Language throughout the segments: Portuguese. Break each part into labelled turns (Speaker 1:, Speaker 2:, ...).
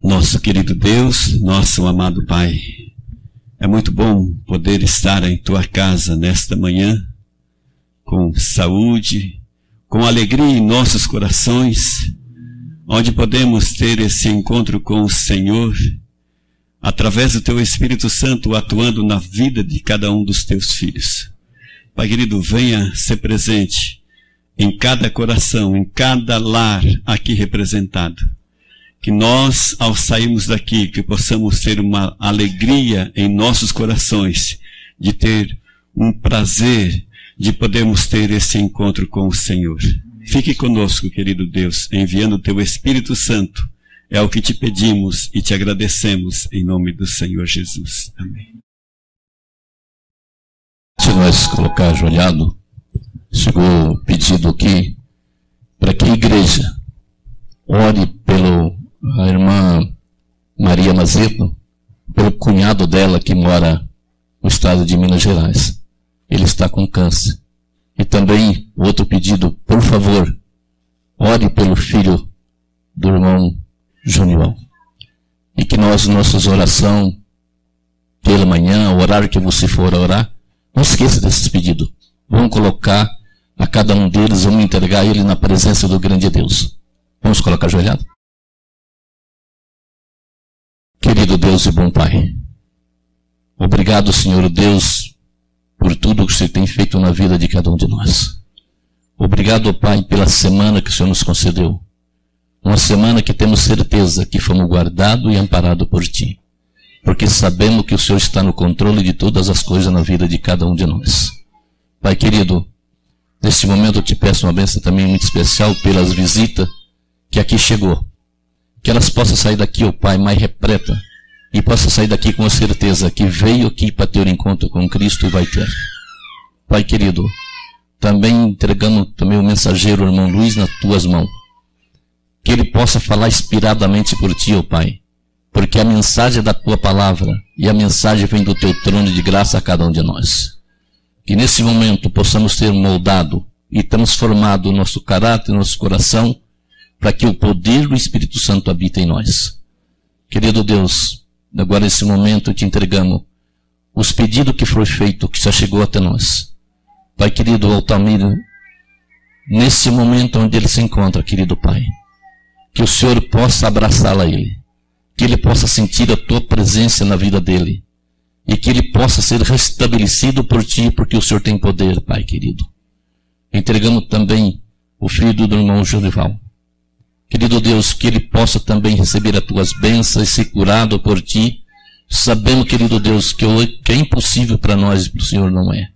Speaker 1: Nosso querido Deus, nosso amado Pai, é muito bom poder estar em Tua casa nesta manhã, com saúde, com alegria em nossos corações, onde podemos ter esse encontro com o Senhor, através do Teu Espírito Santo atuando na vida de cada um dos Teus filhos. Pai querido, venha ser presente em cada coração, em cada lar aqui representado. Que nós, ao sairmos daqui, que possamos ter uma alegria em nossos corações, de ter um prazer, de podermos ter esse encontro com o Senhor. Fique conosco, querido Deus, enviando o Teu Espírito Santo. É o que te pedimos e te agradecemos, em nome do Senhor Jesus. Amém.
Speaker 2: Se nós colocar ajoelhado, chegou o pedido aqui para que a igreja ore pela irmã Maria Mazeto, pelo cunhado dela que mora no estado de Minas Gerais. Ele está com câncer. E também outro pedido, por favor, ore pelo filho do irmão Junião. E que nossas orações pela manhã, o horário que você for orar, não esqueça desses pedidos. Vamos colocar a cada um deles, vamos entregar ele na presença do grande Deus. Vamos colocar ajoelhado? Querido Deus e bom Pai, obrigado, Senhor Deus, por tudo que você tem feito na vida de cada um de nós. Obrigado, Pai, pela semana que o Senhor nos concedeu. Uma semana que temos certeza que fomos guardados e amparados por Ti. Porque sabemos que o Senhor está no controle de todas as coisas na vida de cada um de nós. Pai querido, neste momento eu te peço uma bênção também muito especial pelas visitas que aqui chegou. Que elas possam sair daqui, ó Pai, mais repleta. E possam sair daqui com a certeza que veio aqui para ter um encontro com Cristo e vai ter. Pai querido, também entregamos também o mensageiro, o irmão Luiz, nas Tuas mãos. Que ele possa falar inspiradamente por Ti, ó Pai. Porque a mensagem é da Tua palavra e a mensagem vem do Teu trono de graça a cada um de nós. Que nesse momento possamos ter moldado e transformado o nosso caráter, nosso coração, para que o poder do Espírito Santo habite em nós. Querido Deus, agora nesse momento te entregamos os pedidos que foi feito, que já chegou até nós. Pai querido, Altamir, nesse momento onde ele se encontra, querido Pai, que o Senhor possa abraçá-la a ele, que ele possa sentir a Tua presença na vida dele, e que ele possa ser restabelecido por Ti, porque o Senhor tem poder, Pai querido. Entregamos também o filho do irmão Jorival. Querido Deus, que ele possa também receber as Tuas bênçãos e ser curado por Ti, sabendo, querido Deus, que é impossível para nós e para o Senhor não é.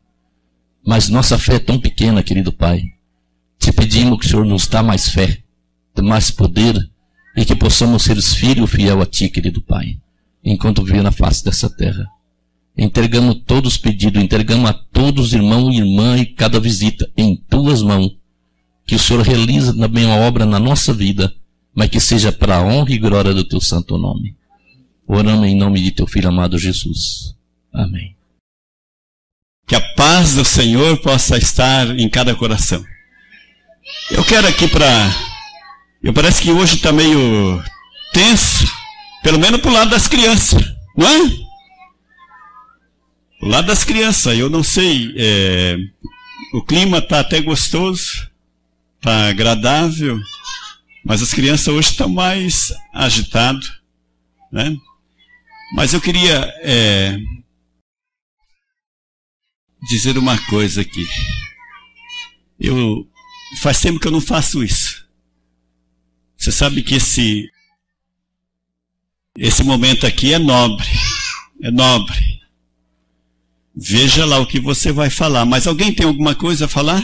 Speaker 2: Mas nossa fé é tão pequena, querido Pai. Te pedimos que o Senhor nos dá mais fé, mais poder, e que possamos ser os filhos fiel a Ti, querido Pai, enquanto viver na face dessa terra. Entregamos todos os pedidos, entregamos a todos os irmãos e irmãs e cada visita em Tuas mãos. Que o Senhor realize também uma obra na nossa vida, mas que seja para a honra e glória do Teu santo nome. Oramos em nome de Teu Filho amado Jesus. Amém.
Speaker 1: Que a paz do Senhor possa estar em cada coração. Eu quero aqui parece que hoje está meio tenso, pelo menos para o lado das crianças, não é? Para o lado das crianças, eu não sei, o clima está até gostoso, está agradável, mas as crianças hoje estão mais agitadas, né? Mas eu queria dizer uma coisa aqui. Faz tempo que eu não faço isso. Você sabe que esse momento aqui é nobre. É nobre. Veja lá o que você vai falar. Mas alguém tem alguma coisa a falar?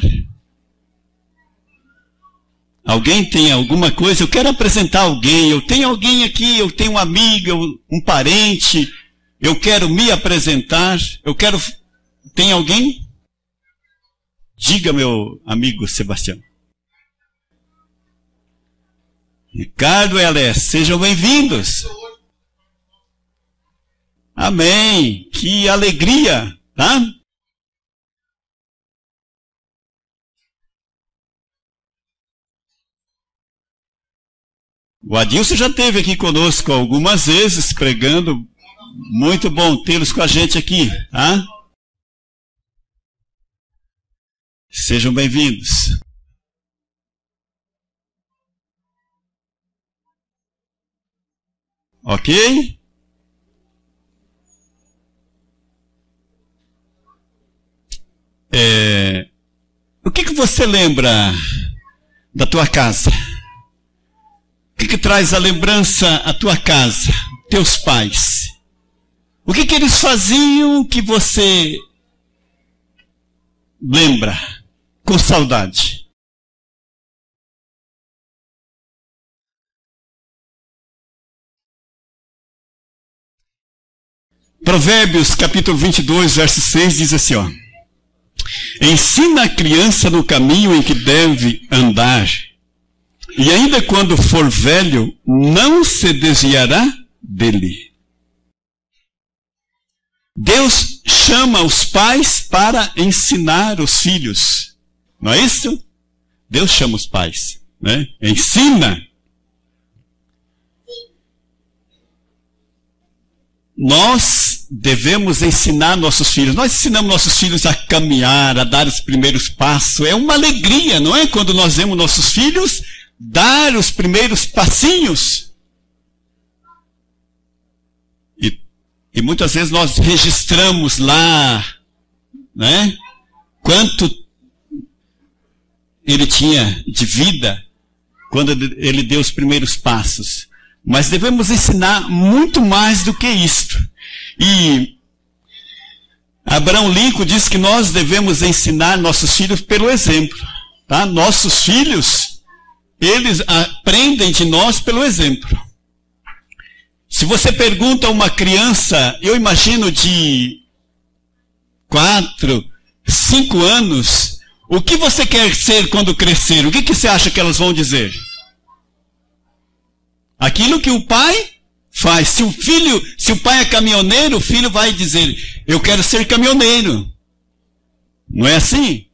Speaker 1: Alguém tem alguma coisa? Eu quero apresentar alguém. Eu tenho alguém aqui, eu tenho um amigo, um parente. Eu quero me apresentar. Tem alguém? Diga, meu amigo Sebastião. Ricardo e Alés, sejam bem-vindos. Amém. Que alegria, tá? O Adilson já esteve aqui conosco algumas vezes pregando. Muito bom tê-los com a gente aqui. Tá? Sejam bem-vindos. Ok? O que você lembra da tua casa? O que traz a lembrança à tua casa? Teus pais. O que eles faziam que você lembra com saudade? Provérbios capítulo 22, verso 6 diz assim, ó. Ensina a criança no caminho em que deve andar, e ainda quando for velho, não se desviará dele. Deus chama os pais para ensinar os filhos. Não é isso? Deus chama os pais, né? Ensina. Nós devemos ensinar nossos filhos. Nós ensinamos nossos filhos a caminhar, a dar os primeiros passos. É uma alegria, não é? Quando nós vemos nossos filhos dar os primeiros passinhos. E muitas vezes nós registramos lá, né? Quanto ele tinha de vida quando ele deu os primeiros passos. Mas devemos ensinar muito mais do que isto. E Abraham Lincoln diz que nós devemos ensinar nossos filhos pelo exemplo. Tá? Nossos filhos, eles aprendem de nós pelo exemplo. Se você pergunta a uma criança, eu imagino de 4, 5 anos, o que você quer ser quando crescer? O que você acha que elas vão dizer? Aquilo que o pai faz. Se o pai é caminhoneiro, o filho vai dizer, eu quero ser caminhoneiro. Não é assim?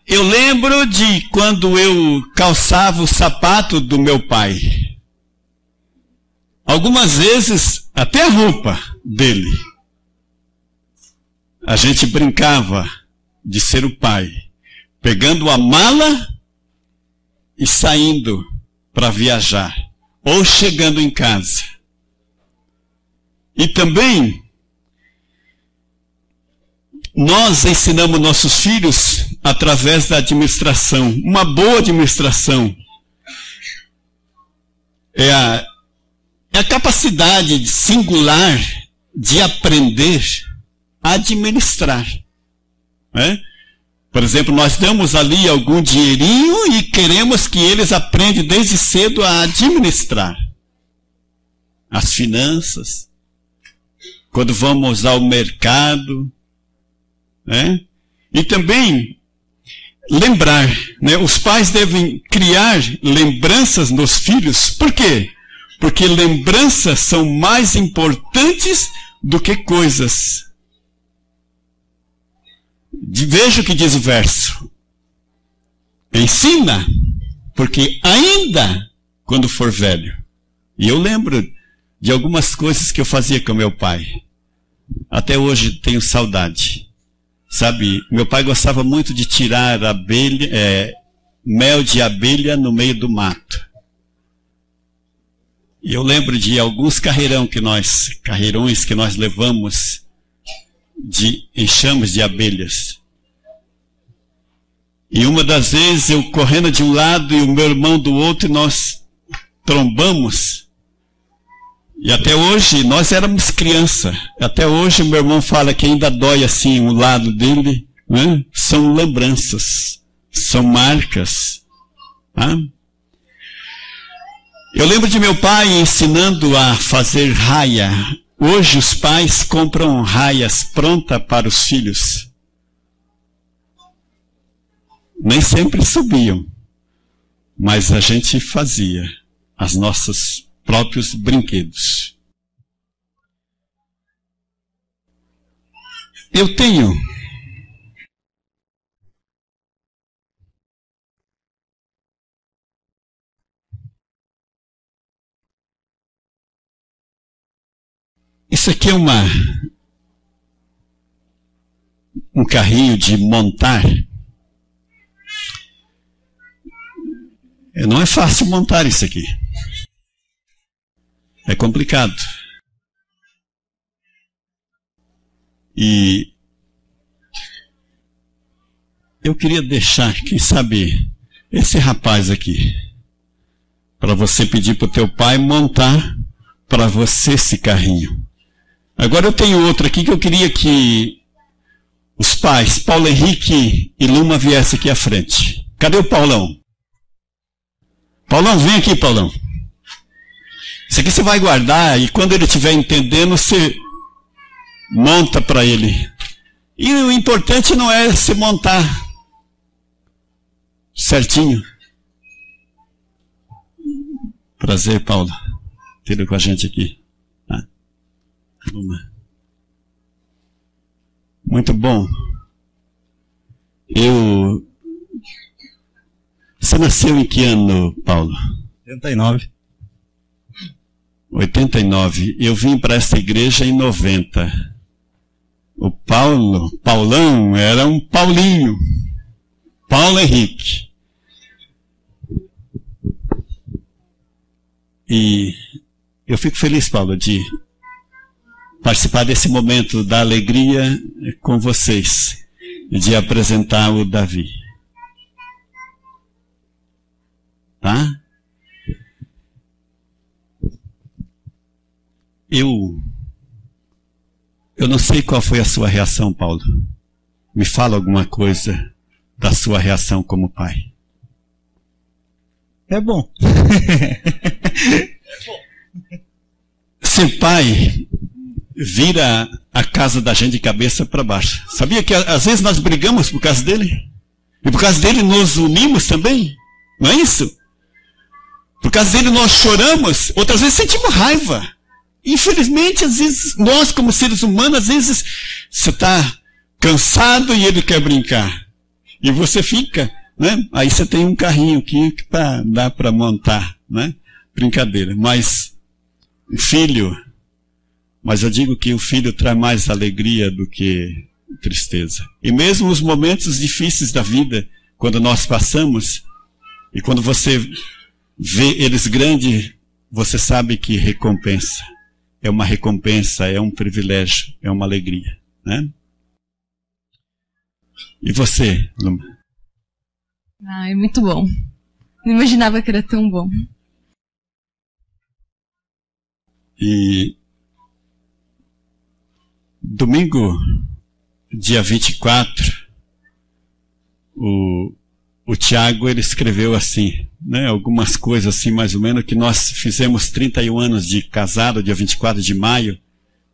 Speaker 1: Eu lembro de quando eu calçava o sapato do meu pai. Algumas vezes, até a roupa dele. A gente brincava de ser o pai, pegando a mala e saindo para viajar, ou chegando em casa. E também, nós ensinamos nossos filhos através da administração. Uma boa administração é a capacidade singular de aprender a administrar. Né? Por exemplo, nós damos ali algum dinheirinho e queremos que eles aprendam desde cedo a administrar as finanças. Quando vamos ao mercado, né? E também lembrar, né? Os pais devem criar lembranças nos filhos. Por quê? Porque lembranças são mais importantes do que coisas. Veja o que diz o verso. Ensina, porque ainda quando for velho. E eu lembro de algumas coisas que eu fazia com meu pai. Até hoje tenho saudade. Sabe, meu pai gostava muito de tirar mel de abelha no meio do mato. E eu lembro de alguns carreirões que nós levamos de enxames de abelhas. E uma das vezes eu correndo de um lado e o meu irmão do outro, e nós trombamos. E até hoje, nós éramos criança. Até hoje o meu irmão fala que ainda dói assim o lado dele. Né? São lembranças, são marcas. Tá? Eu lembro de meu pai ensinando a fazer raia. Hoje os pais compram raias prontas para os filhos. Nem sempre subiam, mas a gente fazia os nossos próprios brinquedos. Eu tenho Isso aqui é um carrinho de montar. Não é fácil montar isso aqui. É complicado. E eu queria deixar, quem sabe, esse rapaz aqui, para você pedir para o teu pai montar para você esse carrinho. Agora eu tenho outro aqui que eu queria que os pais, Paulo Henrique e Luma, viessem aqui à frente. Cadê o Paulão? Paulão, vem aqui, Paulão. Isso aqui você vai guardar e quando ele estiver entendendo, você monta para ele. E o importante não é se montar certinho. Prazer, Paulo. Tira com a gente aqui. Muito bom. Você nasceu em que ano, Paulo?
Speaker 3: 89.
Speaker 1: 89. Eu vim para essa igreja em 90. O Paulão, era um Paulinho. Paulo Henrique. E eu fico feliz, Paulo, de participar desse momento da alegria com vocês, de apresentar o Davi. Tá? Eu não sei qual foi a sua reação, Paulo. Me fala alguma coisa da sua reação como pai.
Speaker 3: É bom.
Speaker 1: Ser pai vira a casa da gente de cabeça para baixo. Sabia que às vezes nós brigamos por causa dele? E por causa dele nos unimos também? Não é isso? Por causa dele nós choramos, outras vezes sentimos raiva. Infelizmente, às vezes, nós como seres humanos, às vezes você está cansado e ele quer brincar. E você fica, né? Aí você tem um carrinho aqui que dá para montar, né? Brincadeira. Mas o filho, mas eu digo que o filho traz mais alegria do que tristeza. E mesmo os momentos difíceis da vida, quando nós passamos, e quando você vê eles grandes, você sabe que recompensa. É uma recompensa, é um privilégio, é uma alegria, né? E você, Luma?
Speaker 4: É muito bom. Não imaginava que era tão bom.
Speaker 1: E domingo, dia 24, o Tiago, ele escreveu assim, né, algumas coisas assim, mais ou menos, que nós fizemos 31 anos de casado, dia 24 de maio,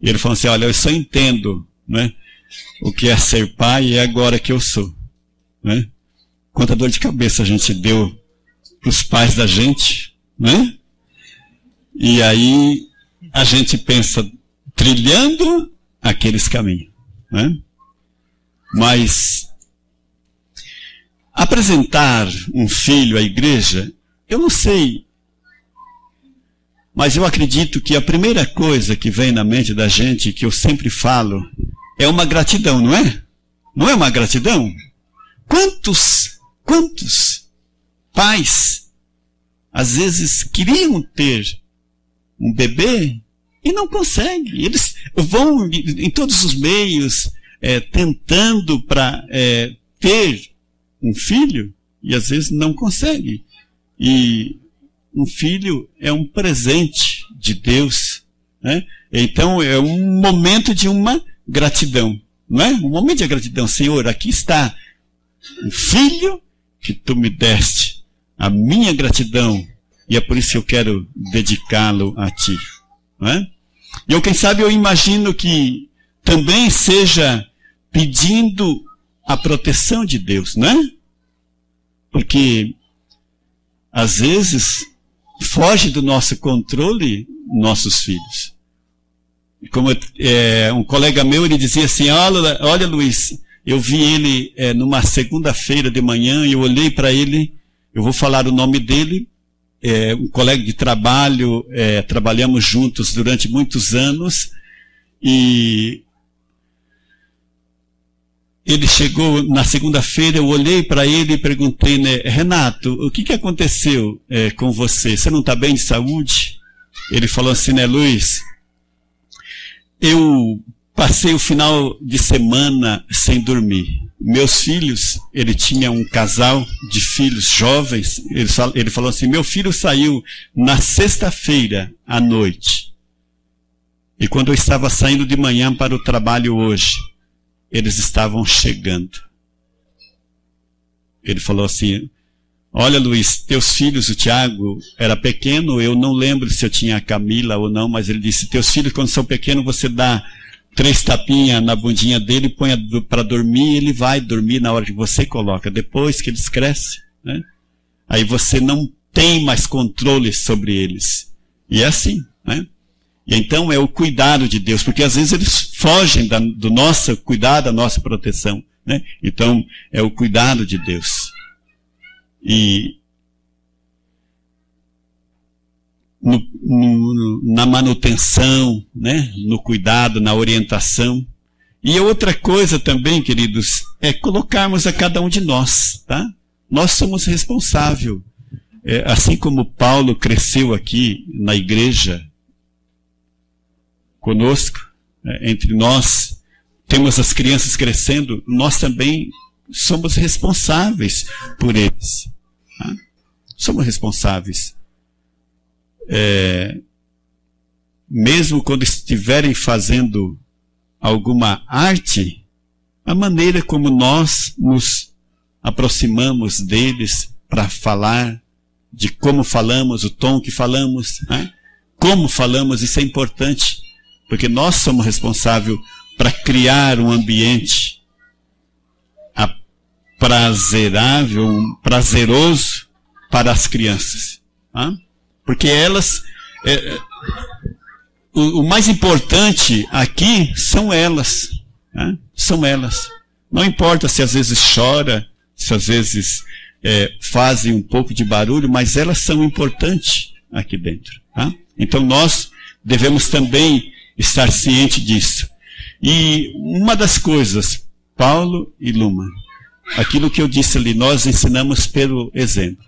Speaker 1: e ele falou assim, olha, eu só entendo, né, o que é ser pai e é agora que eu sou, né? Quanta dor de cabeça a gente deu para os pais da gente, né? E aí a gente pensa trilhando aqueles caminhos, né? Mas apresentar um filho à igreja, eu não sei, mas eu acredito que a primeira coisa que vem na mente da gente, que eu sempre falo, é uma gratidão, não é? Não é uma gratidão? Quantos pais, às vezes, queriam ter um bebê e não conseguem? Eles vão em todos os meios tentando para ter um filho e às vezes não consegue. E um filho é um presente de Deus, né? Então é um momento de uma gratidão, não é? Um momento de gratidão. Senhor, aqui está o filho que tu me deste, a minha gratidão, e é por isso que eu quero dedicá-lo a ti, não é? E quem sabe eu imagino que também seja pedindo a proteção de Deus, não é? Porque às vezes foge do nosso controle nossos filhos. Como um colega meu, ele dizia assim, olha Luiz, eu vi ele numa segunda-feira de manhã, e eu olhei para ele, eu vou falar o nome dele, um colega de trabalho, trabalhamos juntos durante muitos anos, E ele chegou na segunda-feira, eu olhei para ele e perguntei, né, Renato, o que aconteceu com você? Você não está bem de saúde? Ele falou assim, né, Luiz, eu passei o final de semana sem dormir. Meus filhos, ele tinha um casal de filhos jovens, ele falou assim, meu filho saiu na sexta-feira à noite. E quando eu estava saindo de manhã para o trabalho hoje, eles estavam chegando. Ele falou assim, olha Luiz, teus filhos, o Tiago era pequeno, eu não lembro se eu tinha a Camila ou não, mas ele disse, teus filhos quando são pequenos você dá 3 tapinhas na bundinha dele, põe para dormir, ele vai dormir na hora que você coloca, depois que eles crescem, né? Aí você não tem mais controle sobre eles. E é assim, né? E então é o cuidado de Deus, porque às vezes eles fogem do nosso cuidado, da nossa proteção, né? Então é o cuidado de Deus. E na manutenção, né? No cuidado, na orientação. E outra coisa também, queridos, é colocarmos a cada um de nós, tá? Nós somos responsáveis. Assim como Paulo cresceu aqui na igreja, conosco, entre nós, temos as crianças crescendo, nós também somos responsáveis por eles. Tá? Somos responsáveis. Mesmo quando estiverem fazendo alguma arte, a maneira como nós nos aproximamos deles para falar, de como falamos, o tom que falamos, né? Como falamos, isso é importante, porque nós somos responsáveis para criar um ambiente prazeroso para as crianças. Tá? Porque elas, o mais importante aqui são elas. Né? São elas. Não importa se às vezes chora, se às vezes fazem um pouco de barulho, mas elas são importantes aqui dentro. Tá? Então nós devemos também estar ciente disso. E uma das coisas, Paulo e Luma, aquilo que eu disse ali, nós ensinamos pelo exemplo.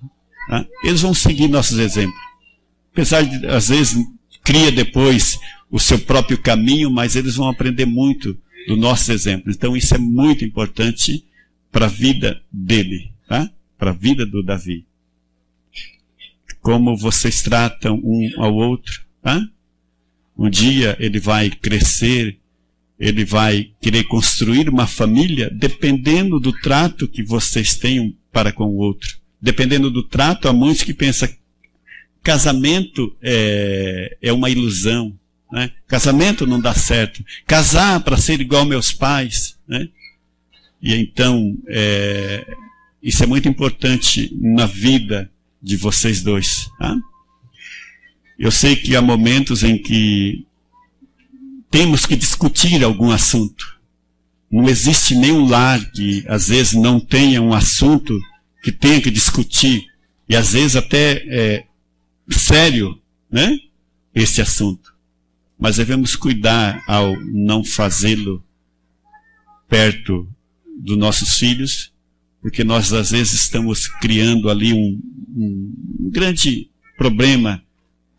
Speaker 1: Tá? Eles vão seguir nossos exemplos. Apesar de, às vezes, cria depois o seu próprio caminho, mas eles vão aprender muito do nosso exemplo. Então isso é muito importante para a vida dele, tá? Para a vida do Davi. Como vocês tratam um ao outro, tá? Um dia ele vai crescer, ele vai querer construir uma família, dependendo do trato que vocês tenham para com o outro. Dependendo do trato, há muitos que pensam casamento é uma ilusão, né? Casamento não dá certo. Casar para ser igual meus pais, né? E então, isso é muito importante na vida de vocês dois. Tá? Eu sei que há momentos em que temos que discutir algum assunto. Não existe nenhum lar que às vezes não tenha um assunto que tenha que discutir. E às vezes até sério, né? Esse assunto. Mas devemos cuidar ao não fazê-lo perto dos nossos filhos, porque nós às vezes estamos criando ali um grande problema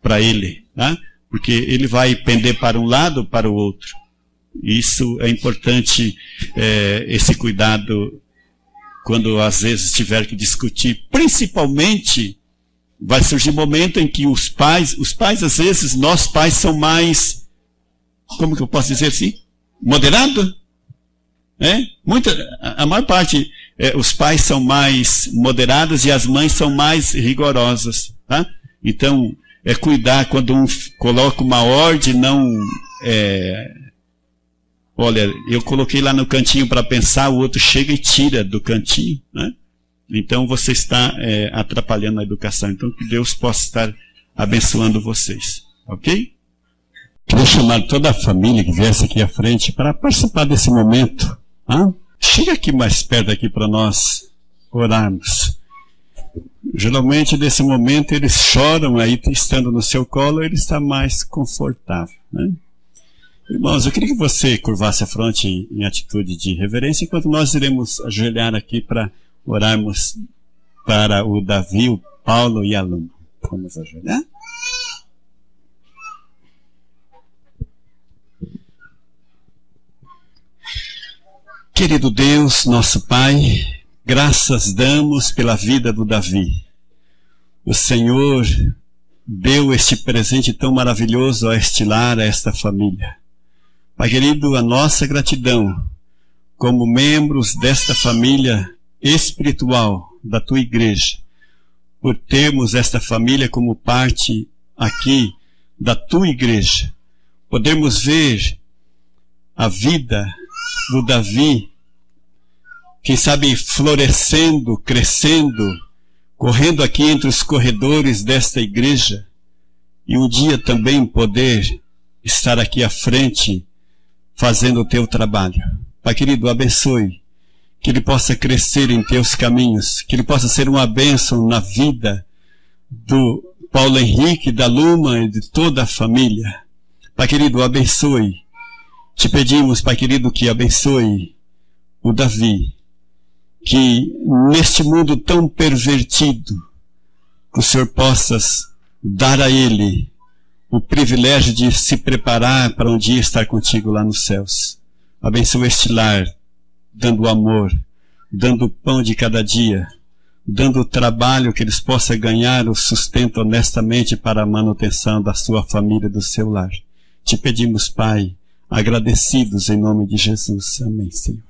Speaker 1: para ele, tá? Porque ele vai pender para um lado ou para o outro. Isso é importante, esse cuidado, quando às vezes tiver que discutir, principalmente, vai surgir momento em que os pais às vezes, nós pais são mais, como que eu posso dizer assim? Moderado? A maior parte, os pais são mais moderados e as mães são mais rigorosas, tá? Então, cuidar quando um coloca uma ordem, não... olha, eu coloquei lá no cantinho para pensar, o outro chega e tira do cantinho, né? Então você está atrapalhando a educação. Então que Deus possa estar abençoando vocês, ok? Queria chamar toda a família que viesse aqui à frente para participar desse momento. Tá? Chega aqui mais perto aqui para nós orarmos. Geralmente nesse momento eles choram aí, estando no seu colo, ele está mais confortável, né? Irmãos, eu queria que você curvasse a fronte em atitude de reverência, enquanto nós iremos ajoelhar aqui para orarmos para o Davi, o Paulo e a Luma. Vamos ajoelhar? Querido Deus, nosso Pai, graças damos pela vida do Davi. O Senhor deu este presente tão maravilhoso a este lar, a esta família. Pai querido, a nossa gratidão como membros desta família espiritual da Tua Igreja, por termos esta família como parte aqui da Tua Igreja, podermos ver a vida do Davi, quem sabe florescendo, crescendo, correndo aqui entre os corredores desta igreja, e um dia também poder estar aqui à frente, fazendo o Teu trabalho. Pai querido, abençoe, que ele possa crescer em Teus caminhos, que ele possa ser uma bênção na vida do Paulo Henrique, da Luma e de toda a família. Pai querido, abençoe. Te pedimos, Pai querido, que abençoe o Davi, que neste mundo tão pervertido, que o Senhor possas dar a ele o privilégio de se preparar para um dia estar contigo lá nos céus. Abençoa este lar, dando amor, dando o pão de cada dia, dando o trabalho que eles possam ganhar o sustento honestamente para a manutenção da sua família, do seu lar. Te pedimos, Pai, agradecidos em nome de Jesus. Amém, Senhor.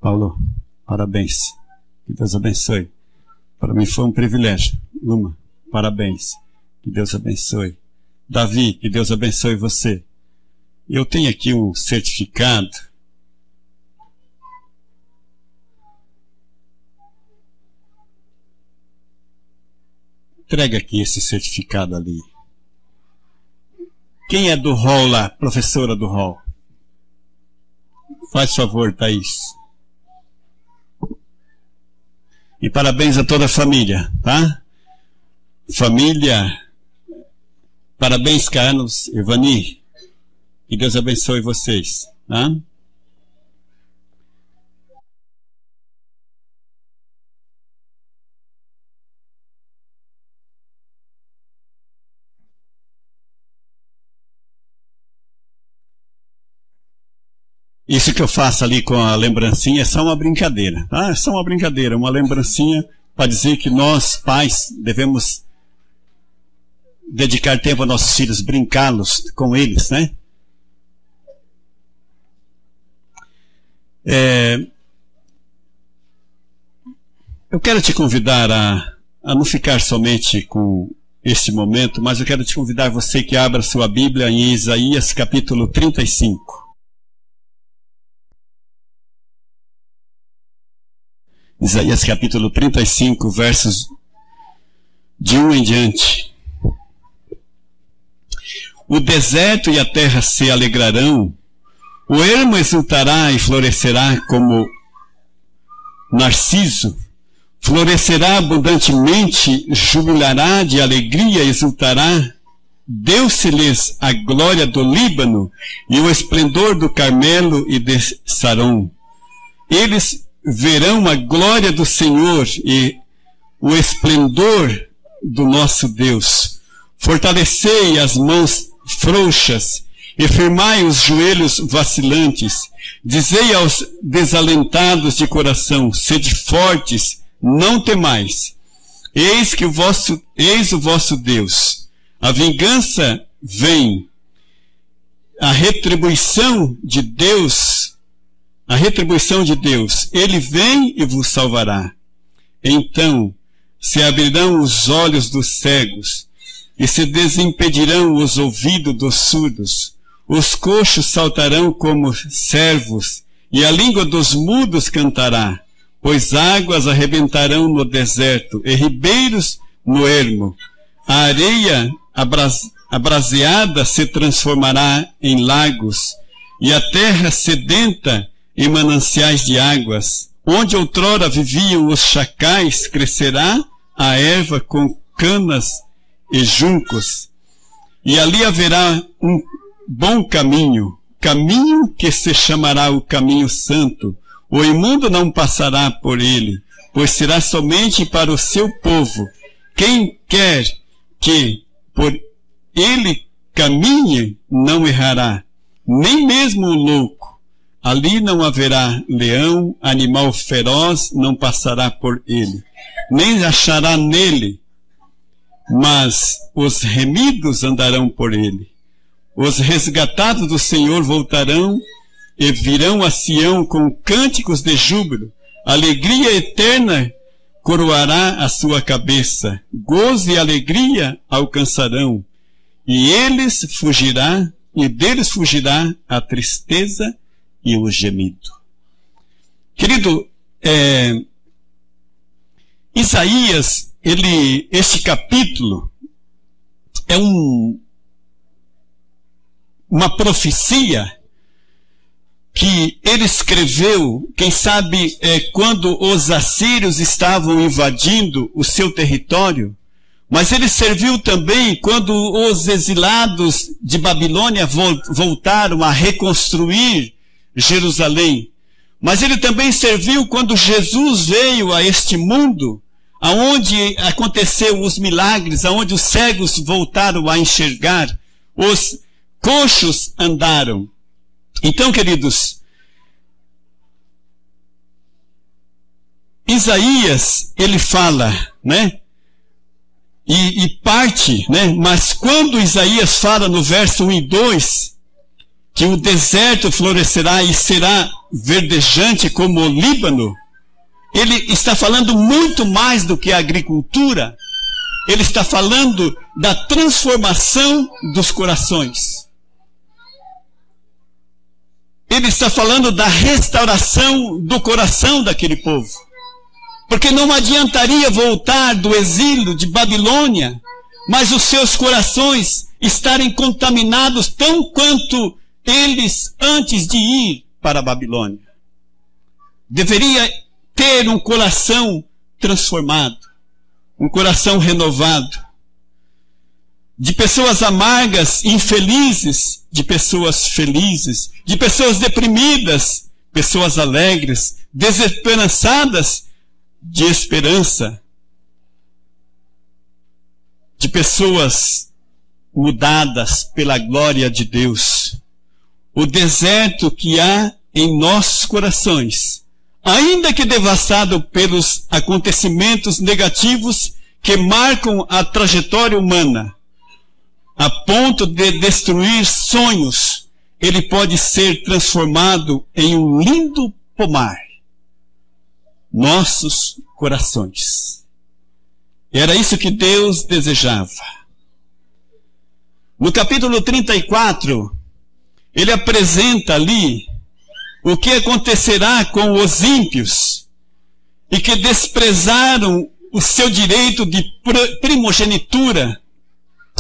Speaker 1: Paulo, parabéns. Que Deus abençoe. Para mim foi um privilégio. Luma, parabéns. Que Deus abençoe. Davi, que Deus abençoe você. Eu tenho aqui um certificado. Entrega aqui esse certificado ali. Quem é do hall lá? Professora do hall. Faz favor, Thaís. E parabéns a toda a família, tá? Família, parabéns, Carlos, Evani. Que Deus abençoe vocês, tá? Isso que eu faço ali com a lembrancinha é só uma brincadeira, tá? É só uma brincadeira, uma lembrancinha para dizer que nós, pais, devemos dedicar tempo aos nossos filhos, brincá-los com eles, né? Eu quero te convidar a não ficar somente com este momento, mas eu quero te convidar você que abra sua Bíblia em Isaías capítulo 35. Isaías capítulo 35, versos de 1 em diante. O deserto e a terra se alegrarão, o ermo exultará e florescerá como narciso, florescerá abundantemente, jubilará de alegria, exultará, deu-se-lhes a glória do Líbano e o esplendor do Carmelo e de Saron. Eles verão a glória do Senhor e o esplendor do nosso Deus. Fortalecei as mãos frouxas e firmai os joelhos vacilantes. Dizei aos desalentados de coração: sede fortes, não temais. Eis o vosso Deus. A vingança vem. A retribuição de Deus, Ele vem e vos salvará. Então se abrirão os olhos dos cegos e se desimpedirão os ouvidos dos surdos. Os coxos saltarão como cervos e a língua dos mudos cantará, pois águas arrebentarão no deserto e ribeiros no ermo. A areia abraseada se transformará em lagos e a terra sedenta em mananciais de águas. Onde outrora viviam os chacais, crescerá a erva com canas e juncos, e ali haverá um bom caminho, caminho que se chamará o caminho santo. O imundo não passará por ele, pois será somente para o seu povo. Quem quer que por ele caminhe, não errará, nem mesmo o louco. Ali não haverá leão, animal feroz não passará por ele, nem achará nele, mas os remidos andarão por ele. Os resgatados do Senhor voltarão e virão a Sião com cânticos de júbilo. Alegria eterna coroará a sua cabeça. Gozo e alegria alcançarão. E deles fugirá a tristeza e o gemido. Querido, Isaías, este capítulo é uma profecia que ele escreveu, quem sabe, quando os assírios estavam invadindo o seu território, mas ele serviu também quando os exilados de Babilônia voltaram a reconstruir Jerusalém. Mas ele também serviu quando Jesus veio a este mundo, aonde aconteceu os milagres, aonde os cegos voltaram a enxergar, os coxos andaram. Então, queridos, Isaías, ele fala, né? E parte, né? Mas quando Isaías fala no verso 1 e 2, que o deserto florescerá e será verdejante como o Líbano, ele está falando muito mais do que a agricultura. Ele está falando da transformação dos corações. Ele está falando da restauração do coração daquele povo. Porque não adiantaria voltar do exílio de Babilônia, mas os seus corações estarem contaminados tão quanto eles antes de ir para a Babilônia. Deveria ter um coração transformado, um coração renovado, de pessoas amargas, infelizes, de pessoas felizes, de pessoas deprimidas, pessoas alegres, desesperançadas, de esperança, de pessoas mudadas pela glória de Deus. O deserto que há em nossos corações, ainda que devastado pelos acontecimentos negativos que marcam a trajetória humana, a ponto de destruir sonhos, ele pode ser transformado em um lindo pomar. Nossos corações. Era isso que Deus desejava. No capítulo 34, ele apresenta ali o que acontecerá com os ímpios e que desprezaram o seu direito de primogenitura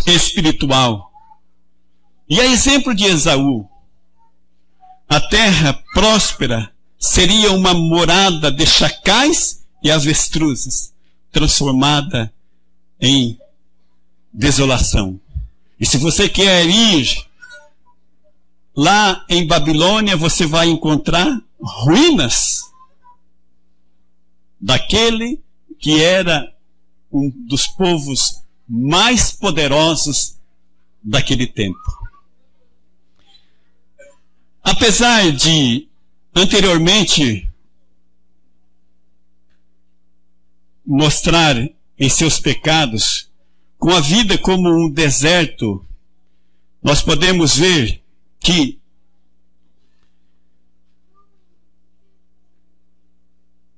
Speaker 1: espiritual. E a exemplo de Esaú, a terra próspera seria uma morada de chacais e avestruzes, transformada em desolação. E se você quer ir lá em Babilônia, você vai encontrar ruínas daquele que era um dos povos mais poderosos daquele tempo. Apesar de anteriormente mostrar em seus pecados, com a vida como um deserto, nós podemos ver que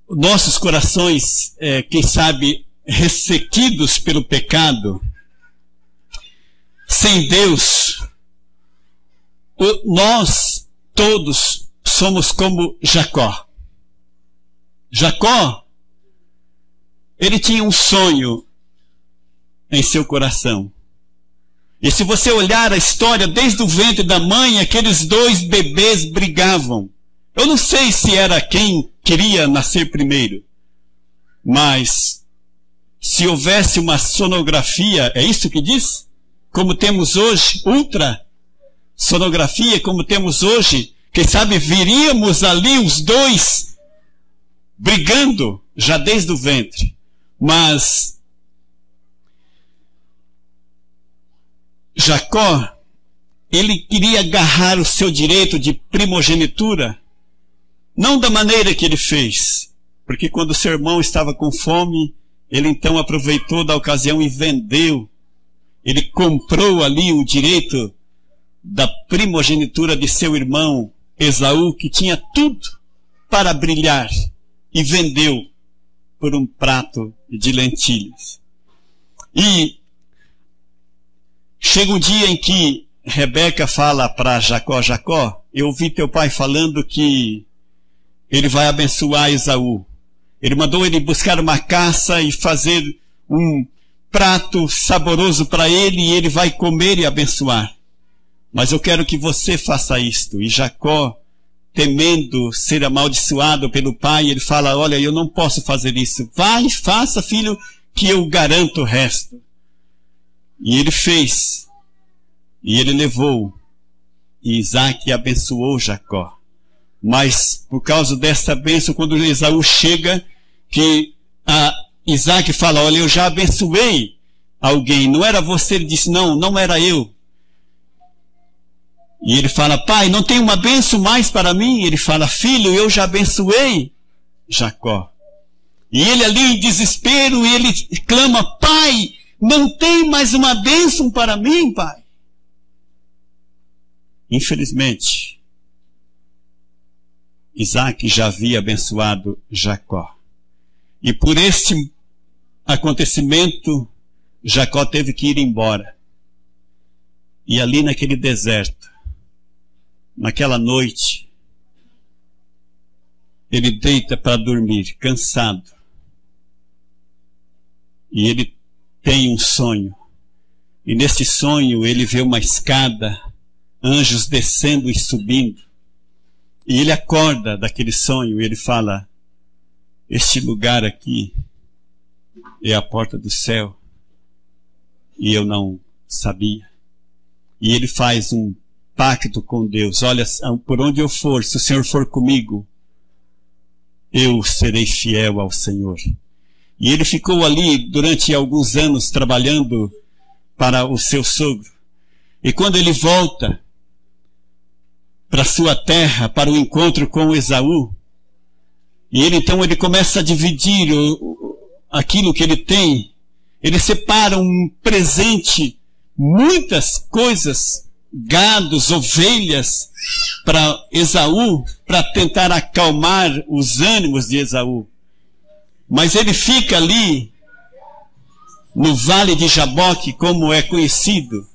Speaker 1: nossos corações, quem sabe, ressequidos pelo pecado, sem Deus, nós todos somos como Jacó. Jacó, ele tinha um sonho em seu coração. E se você olhar a história, desde o ventre da mãe, aqueles dois bebês brigavam. Eu não sei se era quem queria nascer primeiro, mas se houvesse uma sonografia, é isso que diz? Como temos hoje, ultrassonografia, como temos hoje, quem sabe viríamos ali os dois brigando já desde o ventre. Mas Jacó, ele queria agarrar o seu direito de primogenitura, não da maneira que ele fez, porque quando seu irmão estava com fome, ele então aproveitou da ocasião e vendeu. Ele comprou ali o direito da primogenitura de seu irmão Esaú, que tinha tudo para brilhar, e vendeu por um prato de lentilhas. E chega um dia em que Rebeca fala para Jacó: Jacó, eu ouvi teu pai falando que ele vai abençoar Esaú. Ele mandou ele buscar uma caça e fazer um prato saboroso para ele, e ele vai comer e abençoar. Mas eu quero que você faça isto. E Jacó, temendo ser amaldiçoado pelo pai, ele fala: olha, eu não posso fazer isso. Vai, faça, filho, que eu garanto o resto. E ele fez. E ele levou. E Isaac abençoou Jacó. Mas por causa desta bênção, quando Esaú chega, que Isaac fala: olha, eu já abençoei alguém. Não era você? Ele disse: não, não era eu. E ele fala: pai, não tem uma bênção mais para mim? Ele fala: filho, eu já abençoei Jacó. E ele ali em desespero, ele clama: pai, não tem mais uma bênção para mim, pai? Infelizmente, Isaac já havia abençoado Jacó. E por este acontecimento, Jacó teve que ir embora. E ali naquele deserto, naquela noite, ele deita para dormir, cansado. E ele tem um sonho. E nesse sonho ele vê uma escada, anjos descendo e subindo. E ele acorda daquele sonho e ele fala: este lugar aqui é a porta do céu. E eu não sabia. E ele faz um pacto com Deus: olha, por onde eu for, se o Senhor for comigo, eu serei fiel ao Senhor. E ele ficou ali durante alguns anos trabalhando para o seu sogro. E quando ele volta para sua terra, para o encontro com Esaú, e ele começa a dividir aquilo que ele tem. Ele separa um presente, muitas coisas, gados, ovelhas, para Esaú, para tentar acalmar os ânimos de Esaú. Mas ele fica ali, no vale de Jaboque, como é conhecido.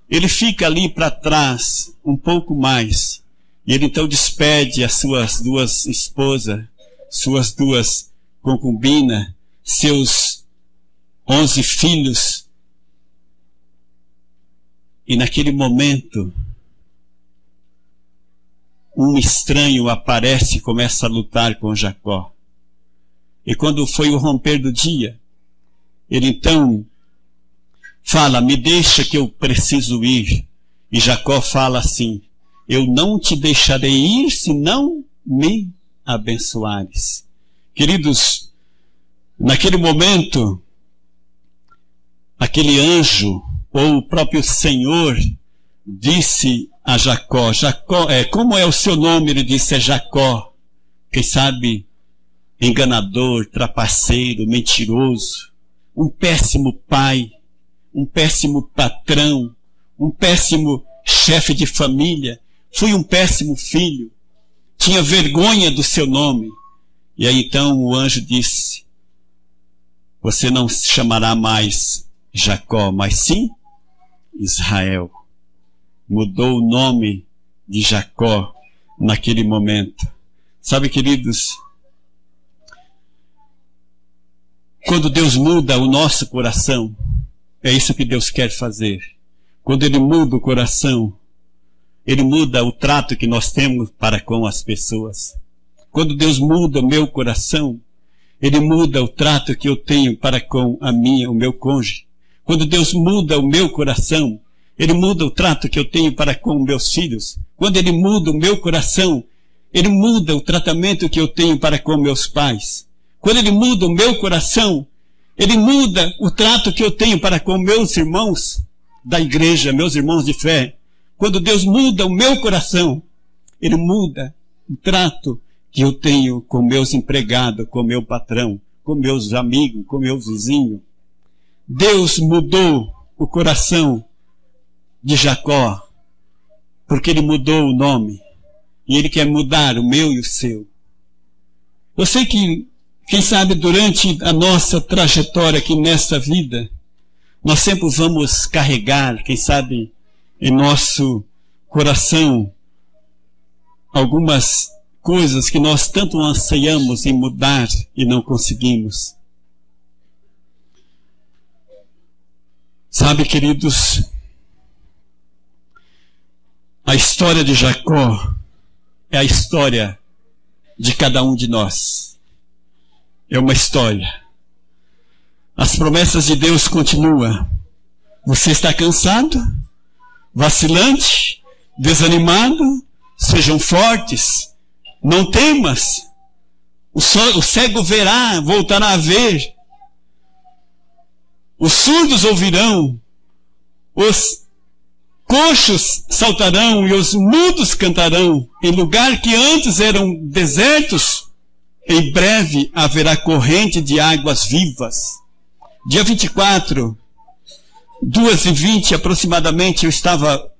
Speaker 1: Ele fica ali para trás, um pouco mais. E ele então despede as suas duas esposas, suas duas concubinas, seus 11 filhos. E naquele momento, um estranho aparece e começa a lutar com Jacó. E quando foi o romper do dia, ele então fala: me deixa que eu preciso ir. E Jacó fala assim: eu não te deixarei ir se não me abençoares. Queridos, naquele momento, aquele anjo, ou o próprio Senhor, disse a Jacó: Jacó, como é o seu nome? Ele disse: é Jacó. Quem sabe, enganador, trapaceiro, mentiroso, um péssimo pai, um péssimo patrão, um péssimo chefe de família, fui um péssimo filho, tinha vergonha do seu nome. E aí então o anjo disse: você não se chamará mais Jacó, mas sim Israel. Mudou o nome de Jacó naquele momento. Sabe, queridos, quando Deus muda o nosso coração, é isso que Deus quer fazer. Quando Ele muda o coração, Ele muda o trato que nós temos para com as pessoas. Quando Deus muda o meu coração, Ele muda o trato que eu tenho para com o meu cônjuge. Quando Deus muda o meu coração, Ele muda o trato que eu tenho para com meus filhos. Quando Ele muda o meu coração, Ele muda o tratamento que eu tenho para com meus pais. Quando Ele muda o meu coração, Ele muda o trato que eu tenho para com meus irmãos da igreja, meus irmãos de fé. Quando Deus muda o meu coração, Ele muda o trato que eu tenho com meus empregados, com meu patrão, com meus amigos, com meus vizinhos. Deus mudou o coração de Jacó, porque Ele mudou o nome. E Ele quer mudar o meu e o seu. Eu sei que, quem sabe, durante a nossa trajetória aqui nesta vida, nós sempre vamos carregar, quem sabe, em nosso coração, algumas coisas que nós tanto anseiamos em mudar e não conseguimos. Sabe, queridos, a história de Jacó é a história de cada um de nós. É uma história. As promessas de Deus continuam. Você está cansado? Vacilante? Desanimado? Sejam fortes. Não temas. O cego verá, voltará a ver. Os surdos ouvirão. Os coxos saltarão e os mudos cantarão. Em lugar que antes eram desertos, em breve haverá corrente de águas vivas. Dia 24, 2h20 aproximadamente, eu estava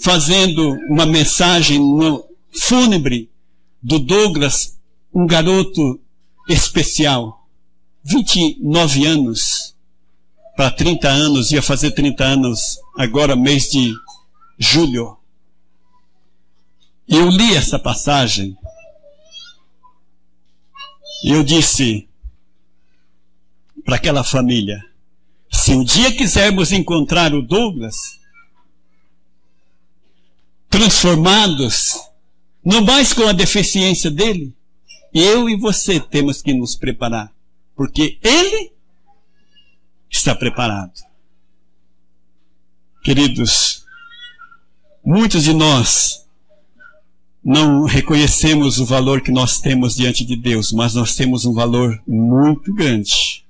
Speaker 1: fazendo uma mensagem no fúnebre do Douglas, um garoto especial. 29 anos para 30 anos, ia fazer 30 anos agora, mês de julho. E eu li essa passagem e eu disse para aquela família: se um dia quisermos encontrar o Douglas transformados, não mais com a deficiência dele, eu e você temos que nos preparar, porque ele está preparado. Queridos, muitos de nós não reconhecemos o valor que nós temos diante de Deus, mas nós temos um valor muito grande.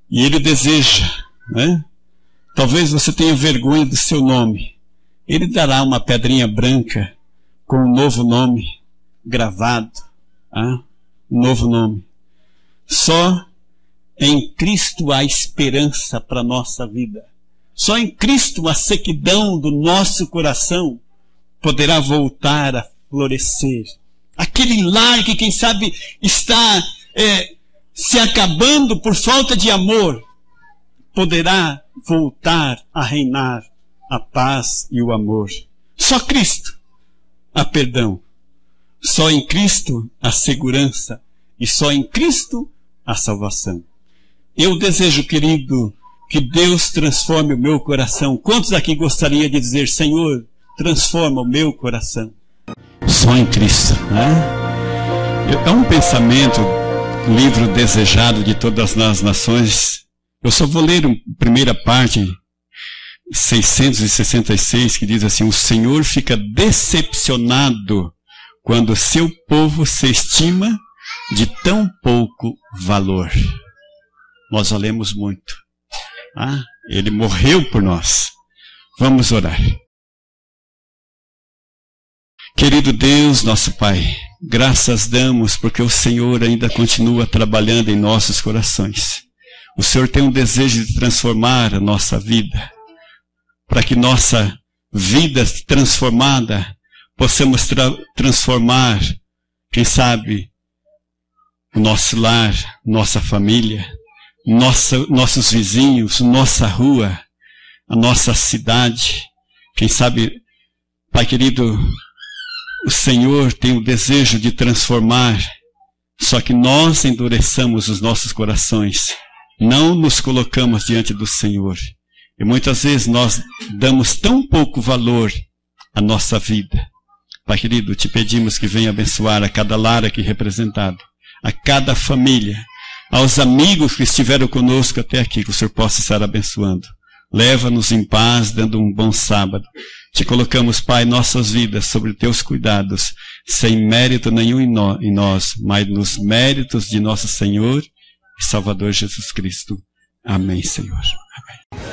Speaker 1: E Ele deseja, né? Talvez você tenha vergonha do seu nome. Ele dará uma pedrinha branca com um novo nome gravado. Um novo nome. Só em Cristo há esperança para a nossa vida. Só em Cristo a sequidão do nosso coração poderá voltar a florescer. Aquele lar que, quem sabe, está se acabando por falta de amor, poderá voltar a reinar a paz e o amor. Só Cristo há perdão. Só em Cristo há segurança. E só em Cristo há salvação. Eu desejo, querido, que Deus transforme o meu coração. Quantos aqui gostaria de dizer: Senhor, transforma o meu coração? Só em Cristo, né? É um pensamento, livro desejado de todas as nações. Eu só vou ler a primeira parte, 666, que diz assim: o Senhor fica decepcionado quando seu povo se estima de tão pouco valor. Nós valemos muito. Ele morreu por nós. Vamos orar. Querido Deus, nosso Pai, graças damos porque o Senhor ainda continua trabalhando em nossos corações. O Senhor tem um desejo de transformar a nossa vida, para que nossa vida transformada possamos transformar, quem sabe, o nosso lar, nossa família, nossos vizinhos, nossa rua, a nossa cidade. Quem sabe, Pai querido, o Senhor tem o desejo de transformar, só que nós endureçamos os nossos corações, não nos colocamos diante do Senhor. E muitas vezes nós damos tão pouco valor à nossa vida. Pai querido, te pedimos que venha abençoar a cada lar aqui representado. a cada família, aos amigos que estiveram conosco até aqui, que o Senhor possa estar abençoando. Leva-nos em paz, dando um bom sábado. Te colocamos, Pai, nossas vidas sobre teus cuidados, sem mérito nenhum em nós, mas nos méritos de nosso Senhor e Salvador Jesus Cristo. Amém, Senhor. Amém.